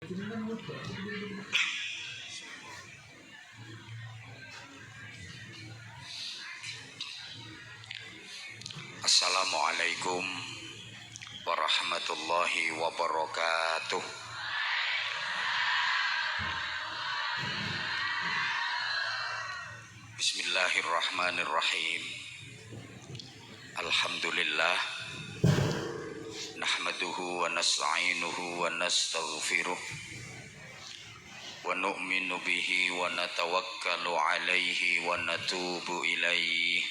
Assalamualaikum warahmatullahi wabarakatuh. Bismillahirrahmanirrahim. Alhamdulillah nahmaduhu wa nasta'inuhu wa nastaghfiruh wa nu'minu bihi wa natawakkalu alaihi wa natubu ilaihi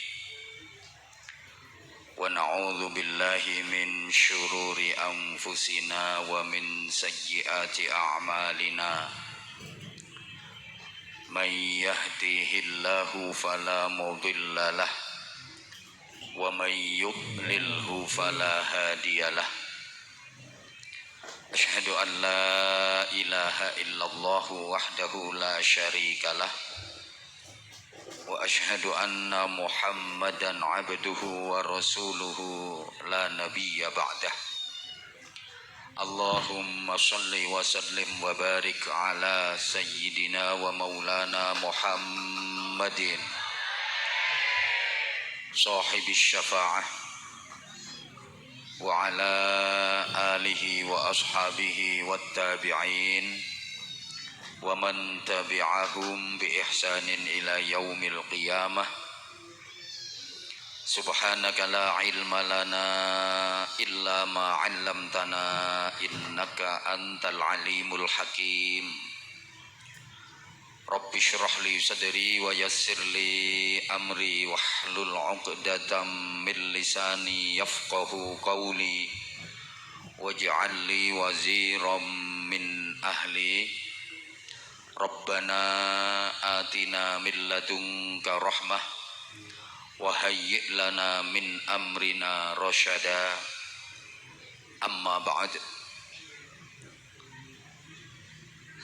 wa na'udzu billahi min syururi anfusina wa min sayyiati a'malina. Man yahdihillahu fala mudhillalah wa man yudlilhu fala hadiyalah. Asyhadu an la ilaha illallah wahdahu la syarikalah wa asyhadu anna Muhammadan abduhu wa rasuluhu la nabiyya ba'dah. Allahumma salli wa sallim wa barik ala sayyidina wa maulana Muhammadin sahibis syafa'ah wa ala alihi wa ashabihi wat tabi'in wa man tabi'ahum bi ihsanin ila yaumil qiyamah. Subhanaka la ilma lana illa ma 'allamtana innaka antal alimul hakim. Rabbi shrah li sadri wa yassir li amri wahlul 'uqdatam min lisani yafqahu qawli waj'al li waziran min ahli. Rabbana atina min ladunka rahmah wa hayyi' lana min amrina rasyada. Amma ba'd.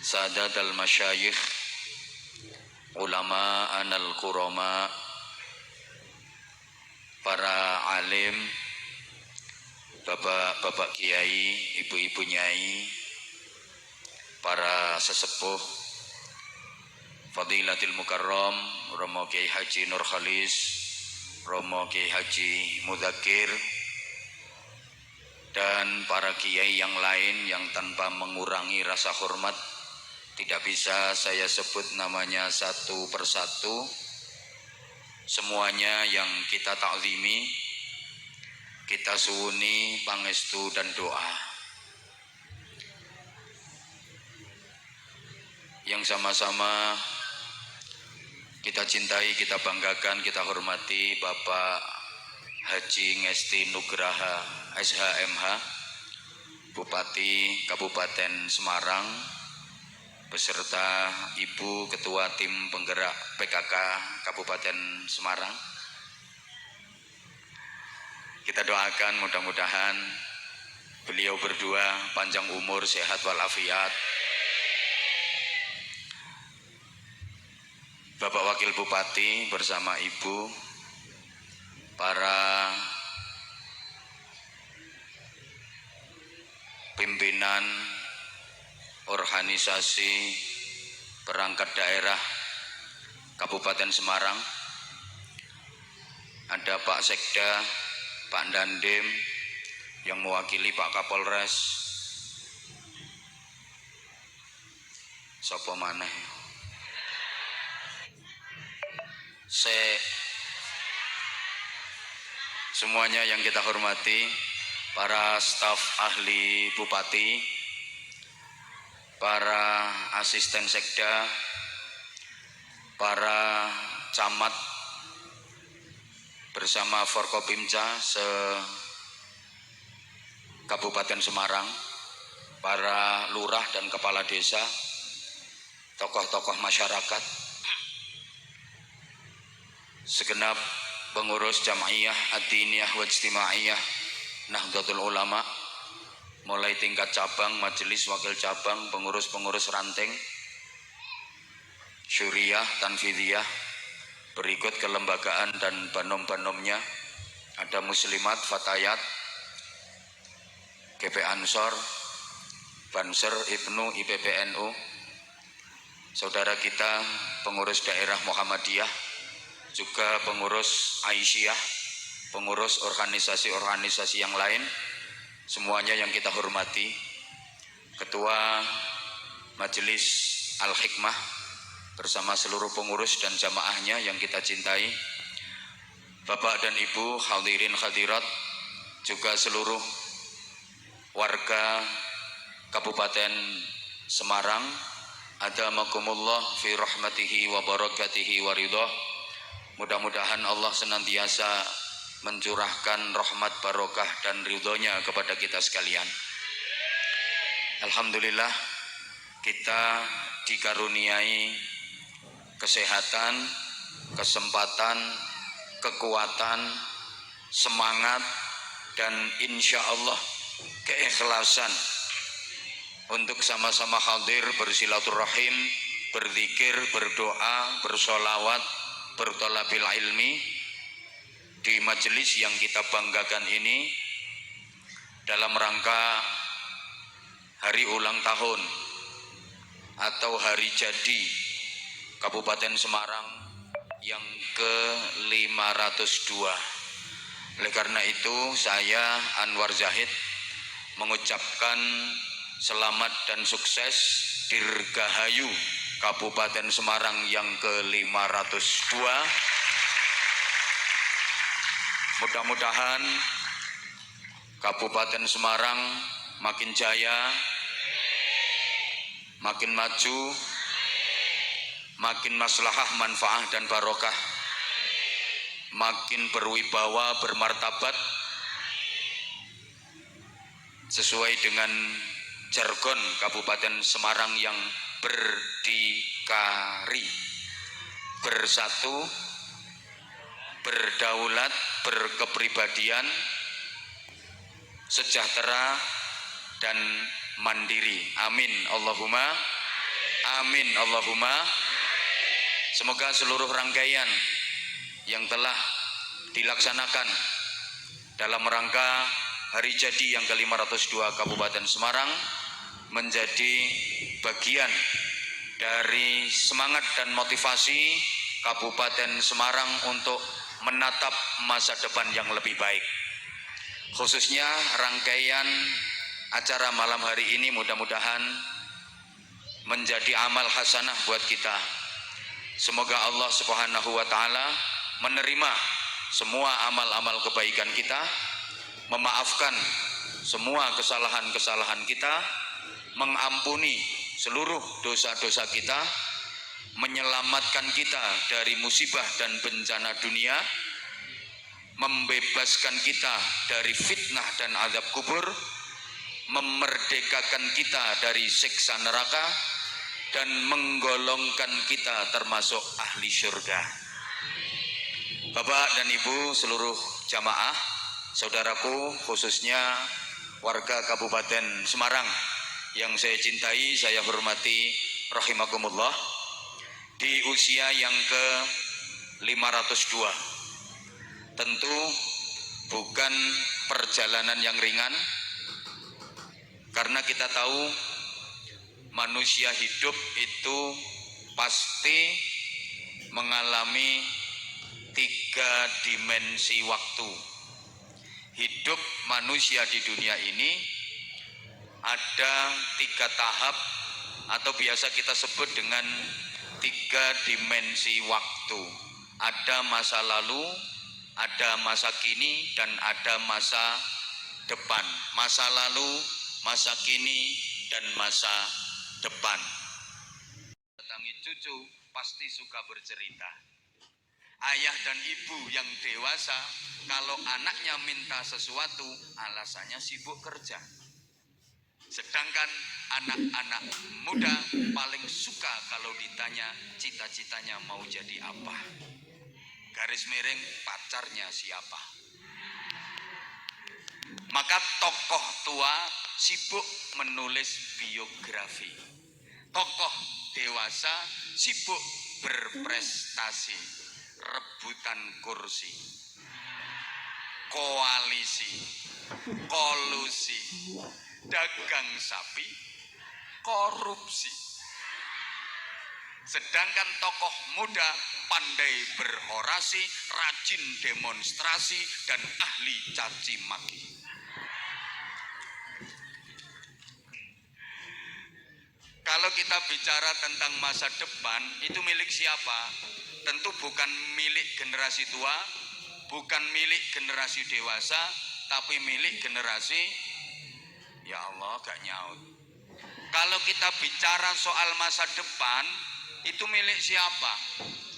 Sadatul masyayikh, ulama anal qurama, para alim, bapak-bapak kiai, ibu-ibu nyai, para sesepuh, Fadilatul Mukarram Romo Kiai Haji Nur Khalis, Romo Kiai Haji Mudzakkir, dan para kiai yang lain yang tanpa mengurangi rasa hormat tidak bisa saya sebut namanya satu persatu. Semuanya yang kita ta'zimi, kita suwuni pangestu dan doa. Yang sama-sama kita cintai, kita banggakan, kita hormati Bapak Haji Ngesti Nugraha SHMH, Bupati Kabupaten Semarang, beserta Ibu Ketua Tim Penggerak PKK Kabupaten Semarang. Kita doakan mudah-mudahan beliau berdua panjang umur, sehat walafiat. Bapak Wakil Bupati bersama Ibu, para pimpinan organisasi perangkat daerah Kabupaten Semarang, ada Pak Sekda, Pak Dandim yang mewakili Pak Kapolres, sapa maneh, semuanya yang kita hormati, para staf ahli Bupati, para asisten sekda, para camat bersama Forkopimda se-Kabupaten Semarang, para lurah dan kepala desa, tokoh-tokoh masyarakat, segenap pengurus Jam'iyah Ad-Diniyah wa Ijtimaiyah Nahdlatul Ulama, mulai tingkat cabang, majelis, wakil cabang, pengurus-pengurus ranting, syuriah, tanfidiyah, berikut kelembagaan dan banom-banomnya, ada muslimat, fatayat, GP Ansor, Banser Ibnu IPPNU, saudara kita pengurus daerah Muhammadiyah, juga pengurus Aisyah, pengurus organisasi-organisasi yang lain, semuanya yang kita hormati, Ketua Majelis Al-Hikmah bersama seluruh pengurus dan jamaahnya yang kita cintai, Bapak dan Ibu hadirin hadirat, juga seluruh warga Kabupaten Semarang, adamakumullah fi rahmatihi wa barakatihi wa ridhah. Mudah-mudahan Allah senantiasa mencurahkan rahmat barokah dan ridhonya kepada kita sekalian. Alhamdulillah, kita dikaruniai kesehatan, kesempatan, kekuatan, semangat, dan insya Allah keikhlasan untuk sama-sama hadir bersilaturahim, berzikir, berdoa, bersolawat, bertolabil ilmi di majelis yang kita banggakan ini dalam rangka hari ulang tahun atau hari jadi Kabupaten Semarang yang ke-502. Oleh karena itu saya Anwar Zahid mengucapkan selamat dan sukses Dirgahayu Kabupaten Semarang yang ke-502. Mudah-mudahan Kabupaten Semarang makin jaya, makin maju, makin maslahah, manfaah dan barokah, makin berwibawa, bermartabat, sesuai dengan jargon Kabupaten Semarang yang berdikari, bersatu, berdaulat, berkepribadian, sejahtera, dan mandiri. Amin Allahumma amin Allahumma. Semoga seluruh rangkaian yang telah dilaksanakan dalam rangka hari jadi yang ke-502 Kabupaten Semarang menjadi bagian dari semangat dan motivasi Kabupaten Semarang untuk menatap masa depan yang lebih baik. Khususnya rangkaian acara malam hari ini mudah-mudahan menjadi amal hasanah buat kita. Semoga Allah Subhanahu wa taala menerima semua amal-amal kebaikan kita, memaafkan semua kesalahan-kesalahan kita, mengampuni seluruh dosa-dosa kita, menyelamatkan kita dari musibah dan bencana dunia, membebaskan kita dari fitnah dan azab kubur, memerdekakan kita dari siksa neraka, dan menggolongkan kita termasuk ahli syurga. Bapak dan Ibu seluruh jamaah, saudaraku khususnya warga Kabupaten Semarang yang saya cintai, saya hormati, rahimakumullah, di usia yang ke-502 tentu bukan perjalanan yang ringan, karena kita tahu manusia hidup itu pasti mengalami 3 dimensi waktu. Hidup manusia di dunia ini ada 3 tahap atau biasa kita sebut dengan 3 dimensi waktu. Ada masa lalu, ada masa kini, dan ada masa depan. Masa lalu, masa kini, dan masa depan. Datangi cucu pasti suka bercerita. Ayah dan ibu yang dewasa kalau anaknya minta sesuatu alasannya sibuk kerja. Sedangkan anak-anak muda paling suka kalau ditanya cita-citanya mau jadi apa. Garis miring pacarnya siapa. Maka tokoh tua sibuk menulis biografi. Tokoh dewasa sibuk berprestasi, rebutan kursi, koalisi, kolusi, dagang sapi, korupsi. Sedangkan tokoh muda pandai berorasi, rajin demonstrasi, dan ahli caci maki. Kalau kita bicara tentang masa depan, itu milik siapa? Tentu bukan milik generasi tua, bukan milik generasi dewasa, tapi milik generasi, ya Allah gak nyaut. Kalau kita bicara soal masa depan, itu milik siapa?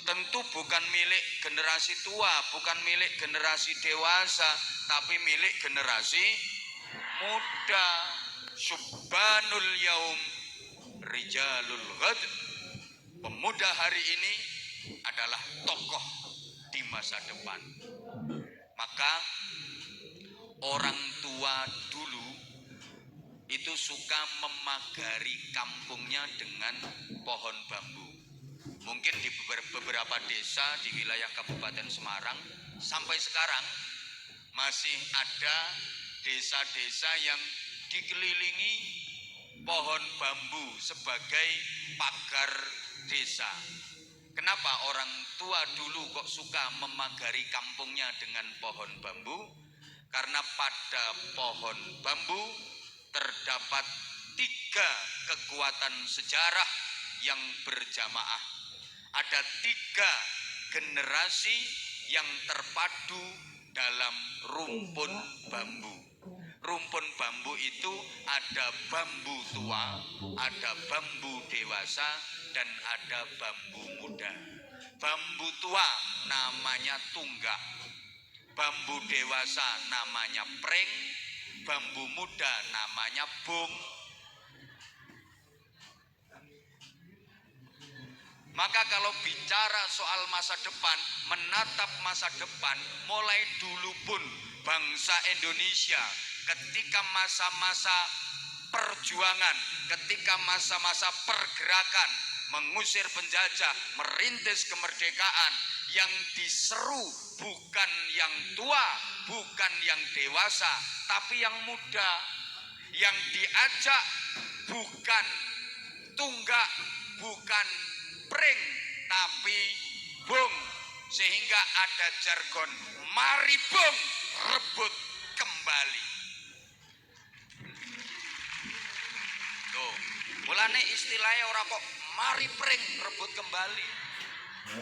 Tentu bukan milik generasi tua, bukan milik generasi dewasa, tapi milik generasi muda. Subhanul yaum rijalul ghad. Pemuda hari ini adalah tokoh di masa depan. Maka orang tua dulu itu suka memagari kampungnya dengan pohon bambu. Mungkin di beberapa desa di wilayah Kabupaten Semarang sampai sekarang masih ada desa-desa yang dikelilingi pohon bambu sebagai pagar desa. Kenapa orang tua dulu kok suka memagari kampungnya dengan pohon bambu? Karena pada pohon bambu terdapat 3 kekuatan sejarah yang berjamaah. Ada 3 generasi yang terpadu dalam rumpun bambu. Rumpun bambu itu ada bambu tua, ada bambu dewasa, dan ada bambu muda. Bambu tua namanya tunggak, bambu dewasa namanya pring, bambu muda namanya bung. Maka kalau bicara soal masa depan, menatap masa depan, mulai dulu pun bangsa Indonesia ketika masa-masa perjuangan, ketika masa-masa pergerakan, mengusir penjajah, merintis kemerdekaan, yang diseru bukan yang tua, bukan yang dewasa, tapi yang muda. Yang diajak bukan tunggak, bukan pring, tapi bung. Sehingga ada jargon, mari bung, rebut kembali. Tuh, mulane istilahnya ora kok mari pring, rebut kembali.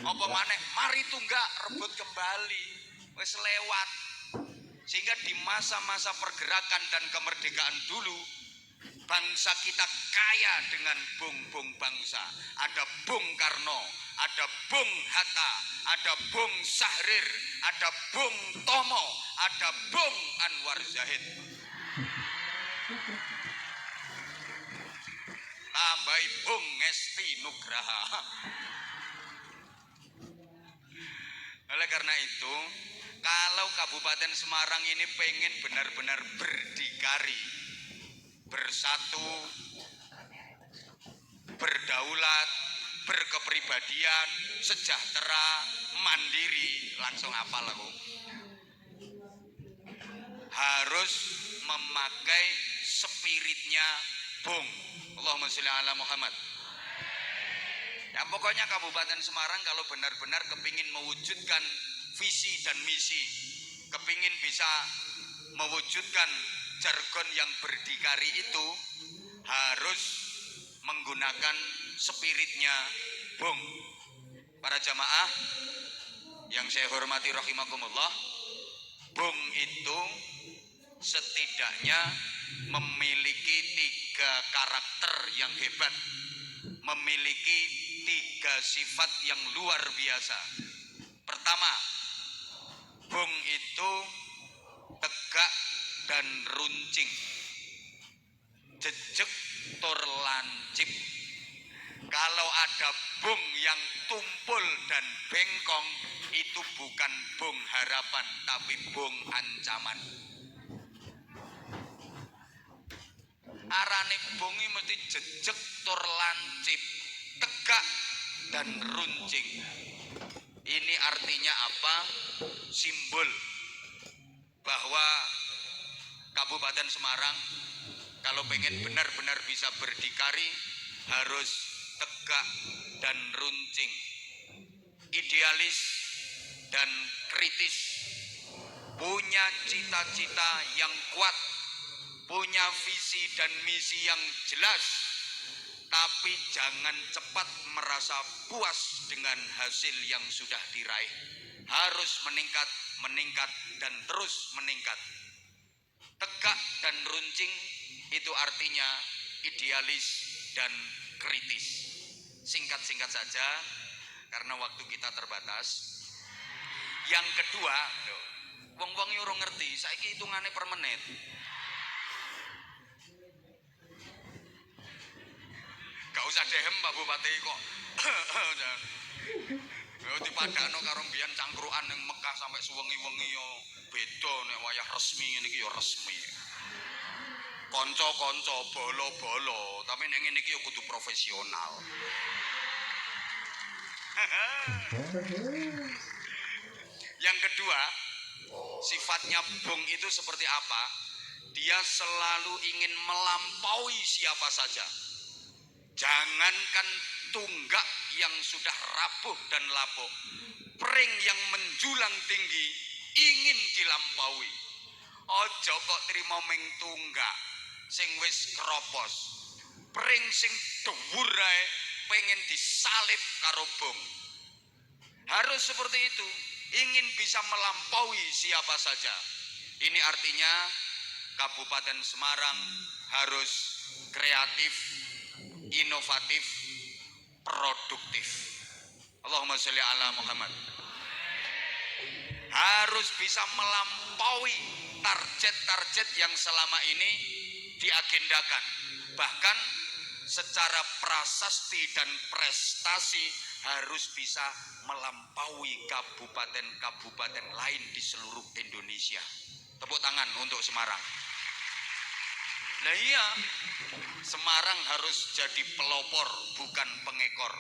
Apa maneh mari tunggak, rebut kembali. Wis lewat. Sehingga di masa-masa pergerakan dan kemerdekaan dulu, bangsa kita kaya dengan bung-bung bangsa. Ada Bung Karno, ada Bung Hatta, ada Bung Sahrir, ada Bung Tomo, ada Bung Anwar Zahid. Tambahi Bung Ngesti Nugraha. Oleh karena itu, kalau Kabupaten Semarang ini pengen benar-benar berdikari, bersatu, berdaulat, berkepribadian, sejahtera, mandiri, langsung apal aku, harus memakai spiritnya Bung. Allahumma sholli ala Muhammad. Ya pokoknya Kabupaten Semarang kalau benar-benar kepingin mewujudkan visi dan misi, kepingin bisa mewujudkan jargon yang berdikari itu, harus menggunakan spiritnya Bung. Para jamaah yang saya hormati rahimakumullah, Bung itu setidaknya memiliki 3 karakter yang hebat, memiliki 3 sifat yang luar biasa. Pertama, Bung itu tegak dan runcing, jejeg tur lancip. Kalau ada Bung yang tumpul dan bengkong, itu bukan Bung harapan, tapi Bung ancaman. Arane Bung ini mesti jejeg tur lancip, tegak dan runcing. Ini artinya apa? Simbol bahwa Kabupaten Semarang Kalau pengen benar-benar bisa berdikari harus tegak dan runcing, idealis dan kritis, punya cita-cita yang kuat, punya visi dan misi yang jelas, tapi jangan cepat merasa puas dengan hasil yang sudah diraih. Harus meningkat, meningkat, dan terus meningkat. Tegak dan runcing itu artinya idealis dan kritis. Singkat-singkat saja, karena waktu kita terbatas. Yang kedua, wong-wong urung ngerti, saiki hitungane per menit. Gak usah dehem Pak Bupati kok. Yo dipadakno karo mbiyen cangkruan ning Mekah sampai suwengi-wengi yo beda nek wayah resmi ngene iki yo resmi. Kanca-kanca bolo-bolo, tapi nek ngene iki yo kudu profesional. Yang kedua, sifatnya Bung itu seperti apa? Dia selalu ingin melampaui siapa saja. Jangankan tunggak yang sudah rapuh dan lapuk, pring yang menjulang tinggi ingin dilampaui. Ojo kok trimo ming tunggak sing wis kropos, pring sing dhuwur ae pengen disalib karo Bung. Harus seperti itu, ingin bisa melampaui siapa saja. Ini artinya Kabupaten Semarang harus kreatif, inovatif, produktif. Allahumma sholli ala Muhammad. Harus bisa melampaui target-target yang selama ini diagendakan. Bahkan secara prasasti dan prestasi harus bisa melampaui kabupaten-kabupaten lain di seluruh Indonesia. Tepuk tangan untuk Semarang. Nah iya, Semarang harus jadi pelopor bukan pengekor,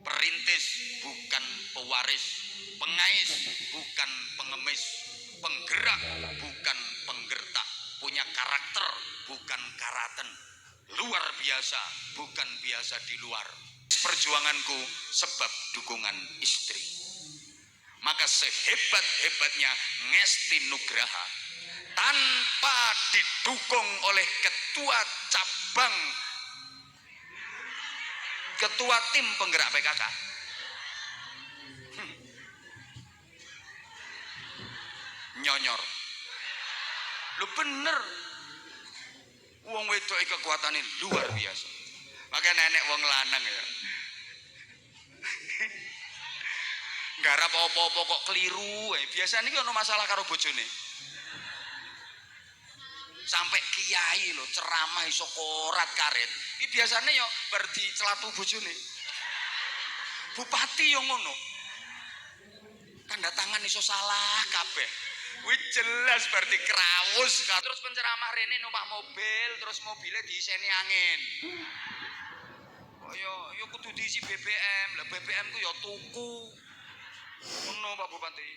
perintis bukan pewaris, pengais bukan pengemis, penggerak bukan penggertak, punya karakter bukan karaten, luar biasa bukan biasa di luar. Perjuanganku sebab dukungan istri. Maka sehebat-hebatnya Ngesti Nugraha, tanpa didukung oleh ketua cabang, ketua tim penggerak PKK, nyonyor. Lu bener, wong wedok kekuatannya luar biasa. Maka nenek wong lanang ya, garap apa-apa kok keliru. Biasanya ini ada masalah karo bojone. Sampai kiai loh ceramah iso korat karet. Ini biasanya yo berdi celatu bojone. Bupati yo ngono. Tanda tangan iso salah kabeh. Wih jelas berarti kerawus. Terus penceramah rene numpak mobil, terus mobilnya diiseni angin. Oh yo kudu diisi BBM. Lah BBM ku yo tuku. Ngono Pak Bupati.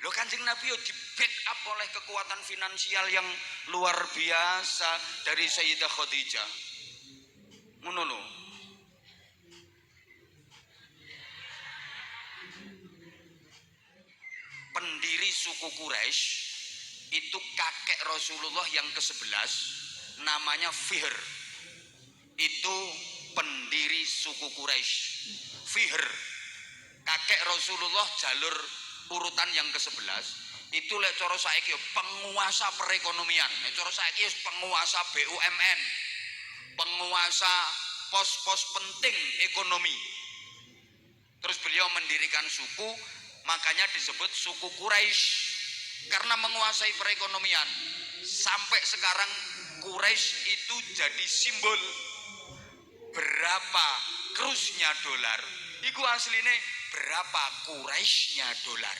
Loh Kanjeng Nabi yo di backup oleh kekuatan finansial yang luar biasa dari Sayyidah Khadijah. Ngono lho. Pendiri suku Quraisy itu kakek Rasulullah yang ke-11 namanya Fihr. Itu pendiri suku Quraisy. Fihr. Kakek Rasulullah jalur urutan yang ke-11 itu lek cara saiki penguasa perekonomian, lek cara saiki penguasa BUMN, penguasa pos-pos penting ekonomi. Terus beliau mendirikan suku, makanya disebut suku Quraisy karena menguasai perekonomian. Sampai sekarang Quraisy itu jadi simbol. Berapa krusnya dolar iku asline berapa Quraisynya dolar.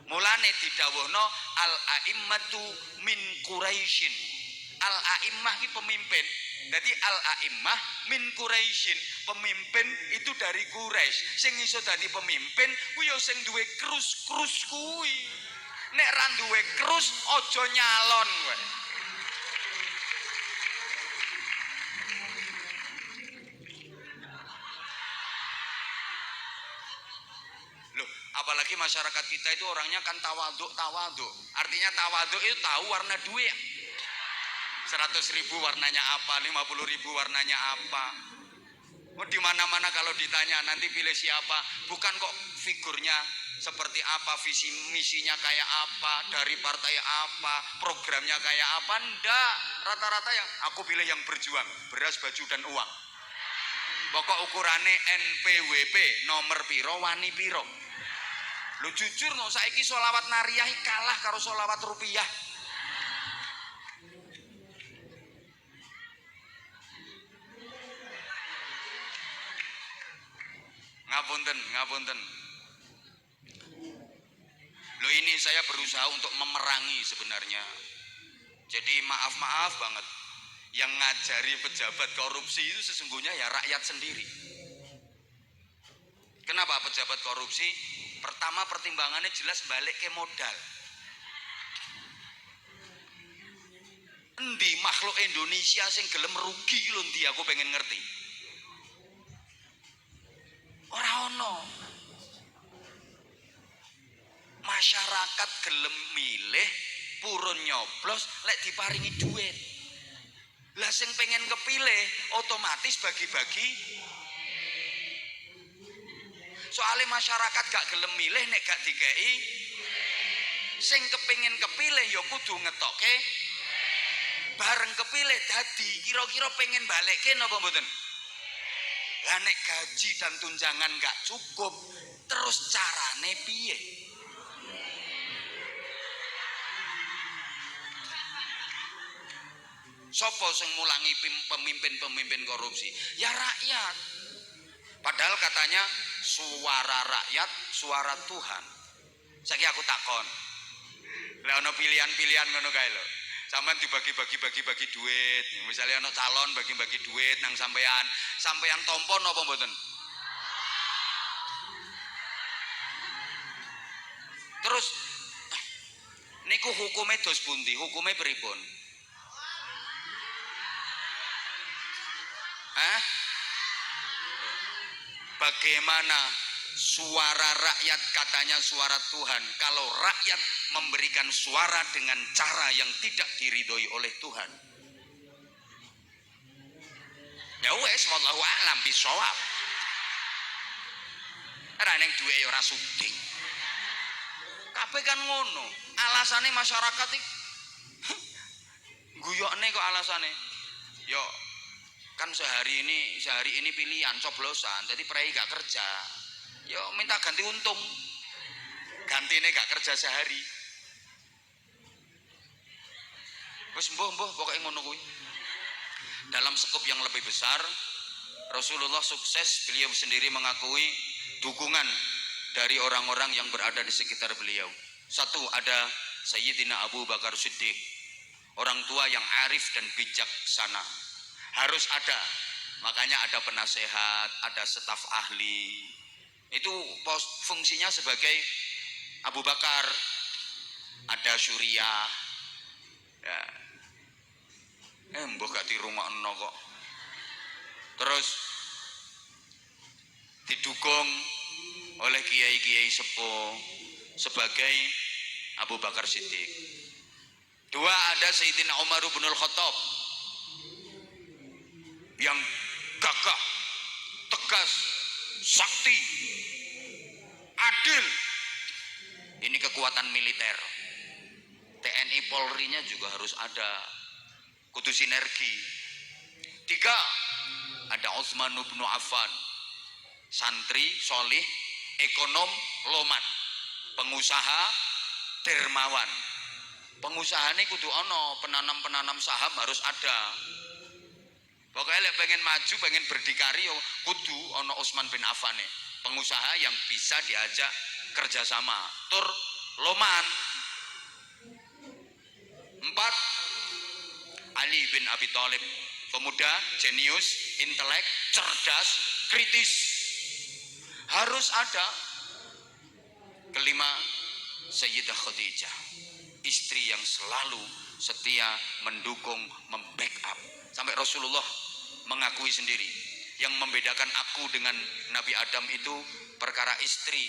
Mulane didhawuhna al aimmatu min Quraisyin, Al-a'immah iki pemimpin. Jadi al-a'immah min Quraisyin, pemimpin itu dari Quraisy. Sing iso dadi pemimpin kuwi ya sing duwe krus-krus kuwi. Nek ra duwe krus aja nyalon kowe. Loh, apalagi masyarakat kita itu orangnya kan tawaduk. Artinya tawaduk itu tahu warna duit. 100.000 warnanya apa, 50.000 warnanya apa. Oh, di mana-mana kalau ditanya nanti pilih siapa, bukan kok figurnya seperti apa, visi misinya kayak apa, dari partai apa, programnya kayak apa, ndak. Rata-rata yang aku pilih yang berjuang, beras, baju dan uang. Pokok ukurannya NPWP, nomor piro, wani piro. Lu jujur no, saiki sholawat nariyah kalah karo sholawat rupiah. Ngapunten. Loh, ini saya berusaha untuk memerangi sebenarnya. Jadi maaf banget. Yang ngajari pejabat korupsi itu sesungguhnya ya rakyat sendiri. Kenapa pejabat korupsi? Pertama pertimbangannya jelas balik ke modal. Endi makhluk Indonesia sing gelem rugi lho, ndi aku pengen ngerti. Ora ono. Masyarakat gelem milih purun nyoblos lek diparingi duit. Lah sing pengen kepilih otomatis bagi-bagi. Soalnya masyarakat gak gelem milih nek gak dikei. Sing kepengin kepilih ya kudu ngetoke. Bareng kepilih dadi kira-kira pengen balekke napa mboten? Lah nek gaji dan tunjangan gak cukup, terus carane piye? Sopo sing mulangi pemimpin korupsi? Ya rakyat. Padahal katanya suara rakyat, suara Tuhan. Saiki aku takon. Lah ono pilihan-pilihan ngono kae lho. Sampeyan dibagi-bagi duit. Misalnya ono calon bagi-bagi duit nang sampeyan tampa napa mboten? Terus niku hukume dos pundi? Hukume pripun? Bagaimana suara rakyat katanya suara Tuhan, kalau rakyat memberikan suara dengan cara yang tidak diridhoi oleh Tuhan? Ya wes, wallahu a'lam bishawab. Ora ning duwe ora sugih. Kabeh kan ngono. Alasane masyarakat iki guyokne kok alasane. Yo kan sehari ini pilihan coblosan, jadi prei gak kerja, yo minta ganti untung, gantine gak kerja sehari. Wes mbuh pokoknya ngono kuwi. Dalam skop yang lebih besar, Rasulullah sukses, beliau sendiri mengakui dukungan dari orang-orang yang berada di sekitar beliau. Satu, ada Sayyidina Abu Bakar Siddiq, orang tua yang arif dan bijaksana. Harus ada, makanya ada penasehat, ada staf ahli. Itu fungsinya sebagai Abu Bakar, ada Syuriah. Ya. Mbok gak dirungokno kok. Terus didukung oleh kiai-kiai sepuh sebagai Abu Bakar Siddiq. Dua, ada Sayyidina Umar bin Khattab yang gagah, tegas, sakti, adil. Ini kekuatan militer. TNI Polri-nya juga harus ada, kudu sinergi. Tiga, ada Utsman bin Affan, santri solih, ekonom loman, pengusaha dermawan. Pengusaha ini kudu ono, penanam saham harus ada. Pokoknya pengen maju, pengen berdikari, kudu ono Utsman bin Affan nih, pengusaha yang bisa diajak kerjasama, tur loman. Empat, Ali bin Abi Thalib, pemuda jenius, intelek, cerdas, kritis. Harus ada. Kelima, Sayyidah Khadijah, istri yang selalu setia, mendukung, membackup. Sampai Rasulullah mengakui sendiri, yang membedakan aku dengan Nabi Adam itu perkara istri.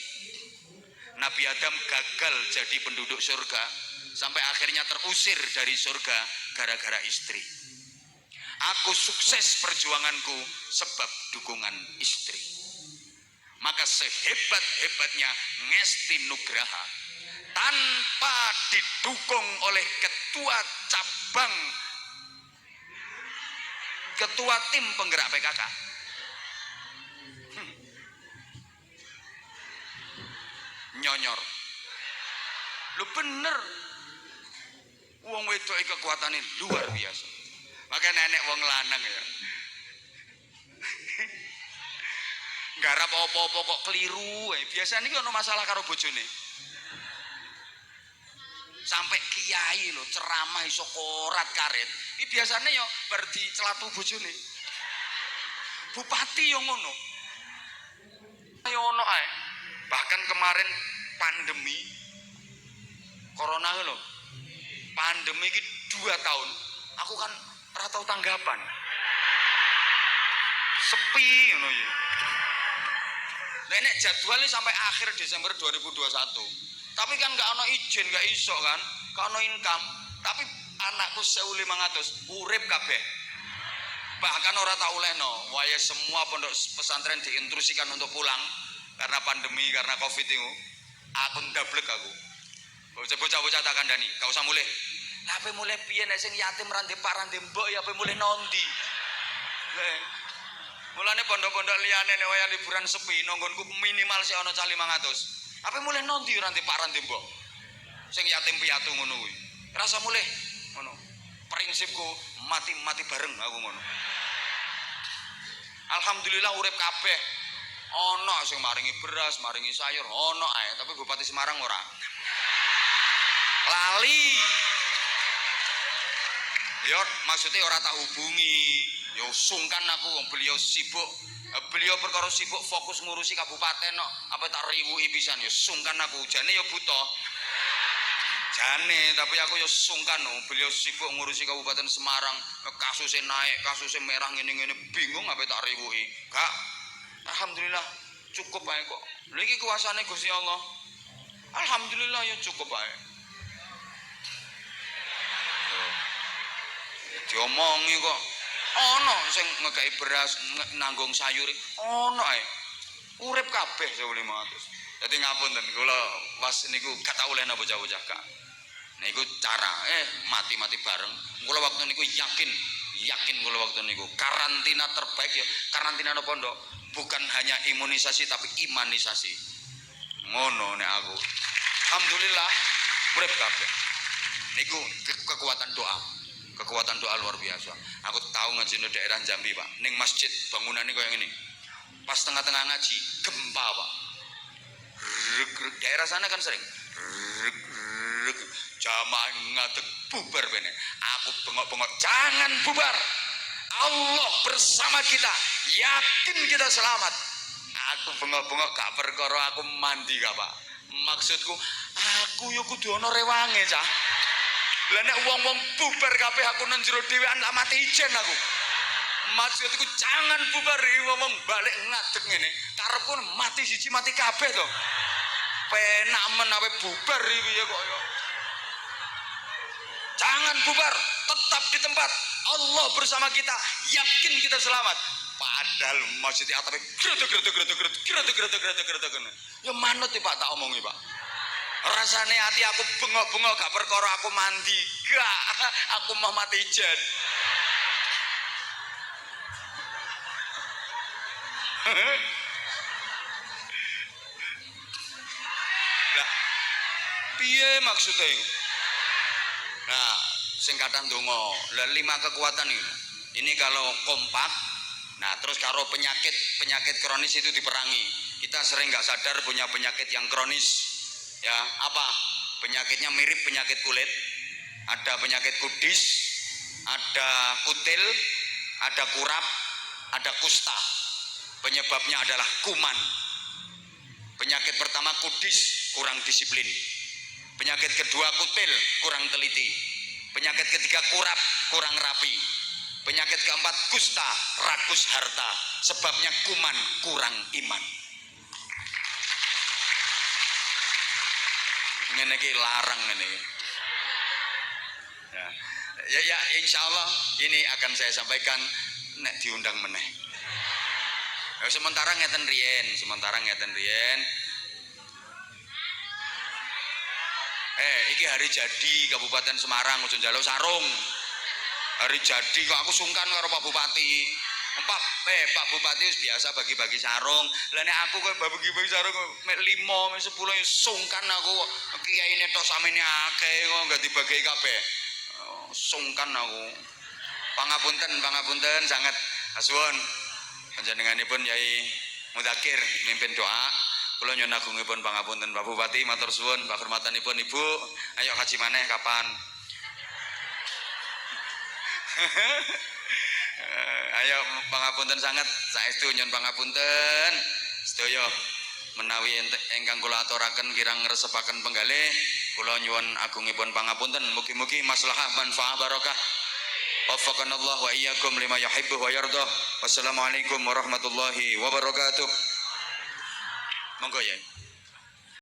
Nabi Adam gagal jadi penduduk surga, sampai akhirnya terusir dari surga gara-gara istri. Aku sukses perjuanganku sebab dukungan istri. Maka sehebat-hebatnya Ngesti Nugraha, tanpa didukung oleh ketua cabang, ketua tim penggerak PKK, nyonyor. Lu bener, wong wedok kekuatannya luar biasa. Maka nenek wong lanang ya, garap apa-apa kok keliru. Biasanya ini ada masalah karo bojone. Sampai kiai lo ceramah iso korat karet. Ini biasanya yo berdi celatu bojone. Bupati yo ngono. Yo ono ae. Bahkan kemarin pandemi corona lho. Pandemi iki 2 tahun. Aku kan ora tau tanggapan. Sepi ngono ya. Nenek jadwalnya sampai akhir Desember 2021. Tapi kan gak ono izin, gak iso kan, gak ono income. Tapi anakku 1500 urip kabeh. Bahkan ora tak olehno, waya semua pondok pesantren diintrusikan untuk pulang karena pandemi, karena Covid itu. Aku ndablek aku. Bocah-bocah tak kandhani, gak usah mulih. Lah ape mulih piye nek sing yatim ra ndek pak ra ndek mbok ya ape mulih nondi. Mulane pondok-pondok liyane nek wayah liburan sepi, nonggonku minimal sih ana cah 500. Apa mulih nondi ora ndek pak ra ndek mbok. Sing yatim piatu ngono kuwi. Rasa mulih ngono. Prinsipku mati bareng aku ngono. Alhamdulillah urip kabeh. Ana sing maringi beras, maringi sayur, ana ae, tapi Bupati Semarang ora. Lali. Yo maksudnya ora tak hubungi. Yo sungkan aku beliau sibuk. Beliau perkara sibuk fokus ngurusi kabupaten no. Apa tak riwuhi pisan yo sungkan aku. Jane yo buta. Jane tapi aku yo sungkan no. Beliau sibuk ngurusi Kabupaten Semarang, kasusnya naik, kasusnya merah ngene-ngene bingung apa tak riwuhi. Kak, alhamdulillah cukup ae kok. Lha iki kuasane Gusti Allah. Alhamdulillah ya cukup ae. Diomongi kok. Ono sing ngekei beras, nanggung sayur, ono ae. Urip kabeh 1500. Dadi ngapunten kula pas niku gak tau oleh bocah-bocah Kak. Niku cara mati-mati bareng. Kula waktu niku yakin kula waktu niku karantina terbaik ya karantina no pondok. Bukan hanya imunisasi tapi imanisasi. Ngono nek aku. Alhamdulillah urip kabeh. Niku kekuatan doa. Kekuatan doa luar biasa. Aku tahu ngaji di daerah Jambi Pak, ning masjid bangunan ini kayak gini. Pas tengah-tengah ngaji gempa Pak. Daerah sana kan sering jamaah ngadeg bubar bene. Aku bengok-bengok, jangan bubar. Allah bersama kita, yakin kita selamat. Aku bengok-bengok gak perkara aku mandi gak Pak. Maksudku aku yo kudu ana rewange cah. Lah nek wong-wong bubar kabeh aku nang jero dhewean tak mati ijen aku. Maksudku jangan bubar ngomong balik ngadeg ngene. Karepku mati siji mati kabeh to. Penak men awe bubar iki ya kok ya. Jangan bubar, tetap di tempat. Allah bersama kita, yakin kita selamat. Padahal masjid atape gretek. Ya manut Pak tak omongi Pak. Rasane hati aku bengok-bengok gak perkara aku mandi, gak aku mau mati ijen. Lah piye maksudnya itu? Nah, singkatan donga. Lah 5 kekuatan ini. Ini kalau kompak, nah terus kalau penyakit kronis itu diperangi. Kita sering nggak sadar punya penyakit yang kronis. Ya, apa? Penyakitnya mirip penyakit kulit. Ada penyakit kudis, ada kutil, ada kurap, ada kusta. Penyebabnya adalah kuman. Penyakit pertama kudis, kurang disiplin. Penyakit kedua kutil, kurang teliti. Penyakit ketiga kurap, kurang rapi. Penyakit keempat kusta, rakus harta. Sebabnya kuman, kurang iman. Ngene iki larang ngene. Ya, insya Allah ini akan saya sampaikan nek diundang meneh. Ya, sementara ngeten riyen. Iki hari jadi Kabupaten Semarang ojo njaluk sarung. Hari jadi kok aku sungkan karo Pak Bupati. Pak Bupati wis biasa bagi-bagi sarung. Lah nek aku kok bagi-bagi sarung mek 5, mek 10 sungkan aku. Kiyaine tok samene akeh kok gak dibagi kabeh. Sungkan aku. Pangapunten sangat asuwun. Panjenenganipun Yai Mudakir mimpin doa. Kula nyuwun agungipun pangapunten Pak Bupati, matur suwun pakurmatanipun Ibu. Ayo haji maneh kapan? Ayo pangapunten sangat, saestu nyuwun pangapunten. Sedaya menawi ingkang kula aturaken kirang ngresepaken penggalih, kula nyuwun agungipun pangapunten. Mugi-mugi maslahah manfaat barokah. Waffaqanallahu wa iyyakum lima yuhibbu wa yardah. Wassalamualaikum warahmatullahi wabarakatuh. Monggo ya.